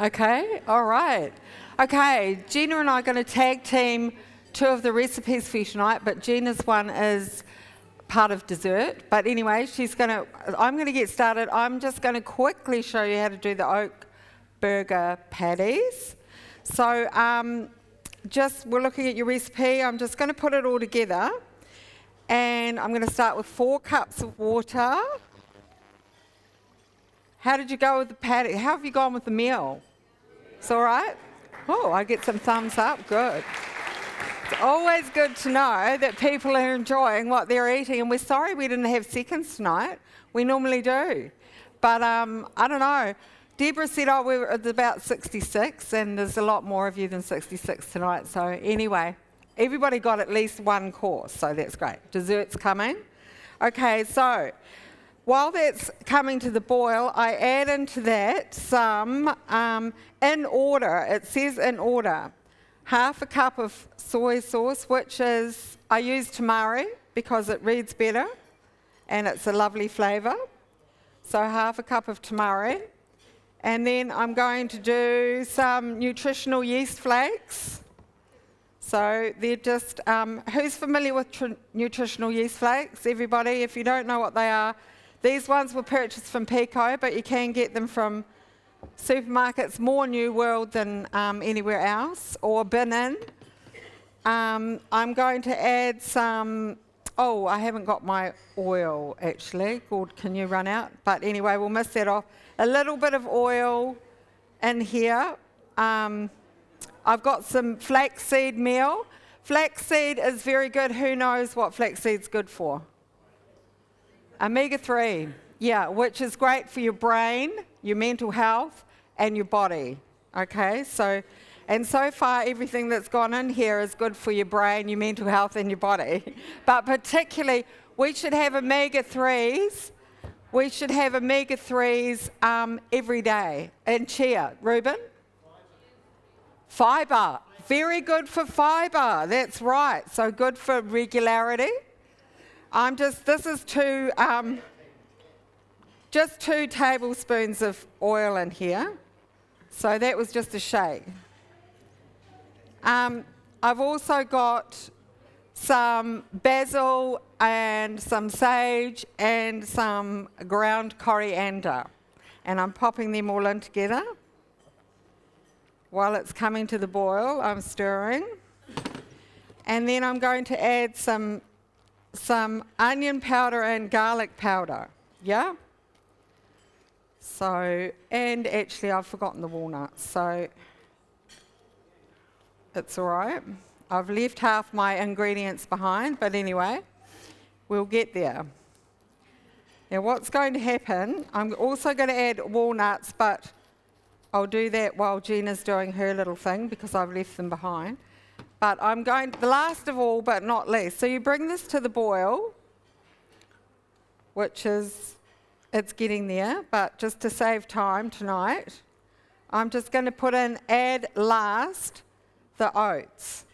Okay, all right. Okay, Gina and I are going to tag team 2 of the recipes for you tonight, but Gina's one is part of dessert. But anyway, I'm going to get started. I'm just going to quickly show you how to do the oak burger patties. So we're looking at your recipe. I'm just going to put it all together. And I'm going to start with 4 cups of water. How did you go with the patty? How have you gone with the meal? It's all right? Oh, I get some thumbs up. Good. It's always good to know that people are enjoying what they're eating. And we're sorry we didn't have seconds tonight. We normally do. But I don't know. Deborah said, we're at about 66, and there's a lot more of you than 66 tonight. So anyway, everybody got at least 1 course, so that's great. Dessert's coming. Okay, so while that's coming to the boil, I add into that some, in order, it says in order, 1/2 cup of soy sauce, which is, I use tamari because it reads better and it's a lovely flavour. So 1/2 cup of tamari. And then I'm going to do some nutritional yeast flakes. So they're just, who's familiar with nutritional yeast flakes? Everybody, if you don't know what they are, these ones were purchased from Pico, but you can get them from supermarkets, more New World than anywhere else, or Bin In. I'm going to add some, I haven't got my oil actually. Gord, can you run out? But anyway, we'll miss that off. A little bit of oil in here. I've got some flaxseed meal. Flaxseed is very good. Who knows what flaxseed's good for? Omega-3, yeah, which is great for your brain, your mental health, and your body. Okay, so far everything that's gone in here is good for your brain, your mental health, and your body. But particularly, we should have omega-3s. We should have omega-3s every day. And chia, Reuben? Fibre. Very good for fibre. That's right. So good for regularity. This is just 2 tablespoons of oil in here. So that was just a shake. I've also got some basil and some sage and some ground coriander. And I'm popping them all in together. While it's coming to the boil, I'm stirring. And then I'm going to add some onion powder and garlic powder, yeah? So, and actually I've forgotten the walnuts, so it's all right. I've left half my ingredients behind, but anyway, we'll get there. Now what's going to happen, I'm also going to add walnuts, but I'll do that while Gina's doing her little thing because I've left them behind. But the last of all, but not least, so you bring this to the boil, which is, it's getting there, but just to save time tonight, I'm just going to add last, the oats.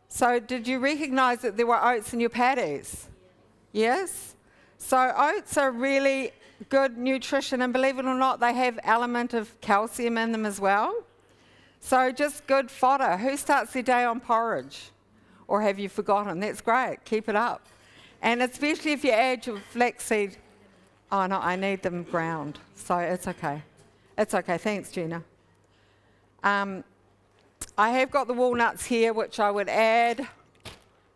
So did you recognise that there were oats in your patties? Yes? So oats are really good nutrition, and believe it or not, they have element of calcium in them as well. So just good fodder. Who starts their day on porridge? Or have you forgotten? That's great. Keep it up. And especially if you add your flaxseed. Oh, no, I need them ground. So it's okay. It's okay. Thanks, Gina. I have got the walnuts here, which I would add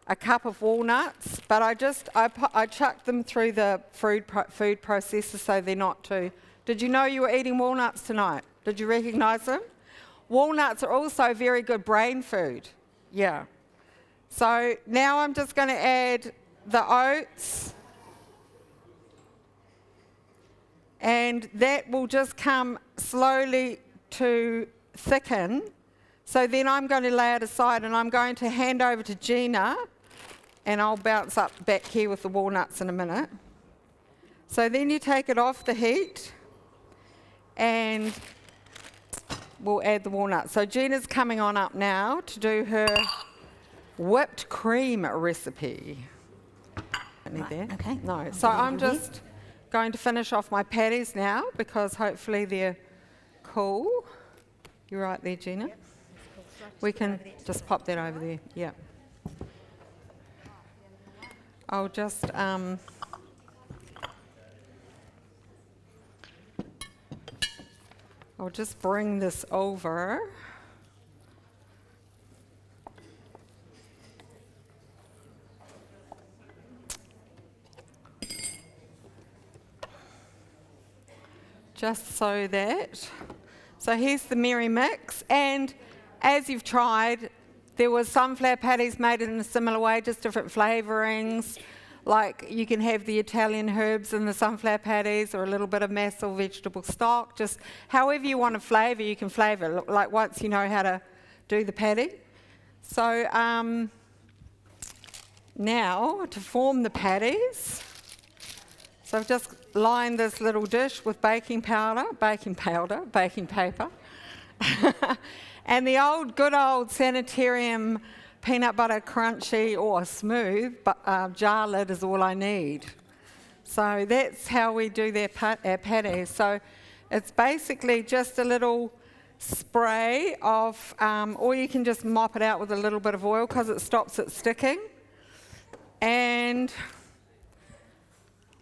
a cup of walnuts, but I chucked them through the food processor so they're not too... Did you know you were eating walnuts tonight? Did you recognise them? Walnuts are also very good brain food. Yeah. So now I'm just going to add the oats. And that will just come slowly to thicken. So then I'm going to lay it aside and I'm going to hand over to Gina, and I'll bounce up back here with the walnuts in a minute. So then you take it off the heat and we'll add the walnuts. So Gina's coming on up now to do her whipped cream recipe. Right, okay. No. So I'm just going to finish off my patties now because hopefully they're cool. You're right there, Gina. We can just pop that over there. Yeah. I'll just bring this over. Just so that. So here's the Merry Mix, and as you've tried, there was sunflower patties made in a similar way, just different flavourings. Like you can have the Italian herbs in the sunflower patties, or a little bit of mass or vegetable stock. Just however you want to flavour, you can flavour. Like once you know how to do the patty. So now to form the patties. So I've just lined this little dish with baking paper, and the good old Sanitarium peanut butter crunchy or smooth jar lid is all I need. So that's how we do our patties. So it's basically just a little spray of, or you can just mop it out with a little bit of oil because it stops it sticking. And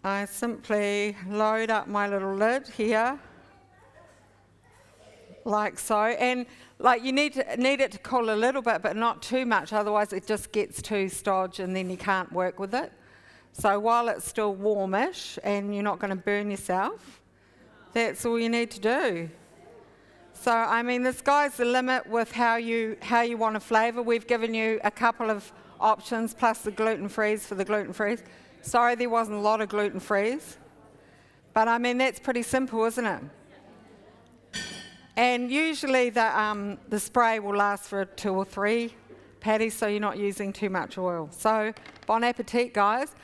I simply load up my little lid here, like so. And like you need it to cool a little bit, but not too much, otherwise it just gets too stodgy and then you can't work with it. So while it's still warmish and you're not going to burn yourself, that's all you need to do. So I mean, the sky's the limit with how you want to flavour. We've given you a couple of options plus the gluten-frees for the gluten-frees. Sorry, there wasn't a lot of gluten-frees. But I mean, that's pretty simple, isn't it? And usually the spray will last for 2 or 3 patties, so you're not using too much oil. So, bon appetit, guys.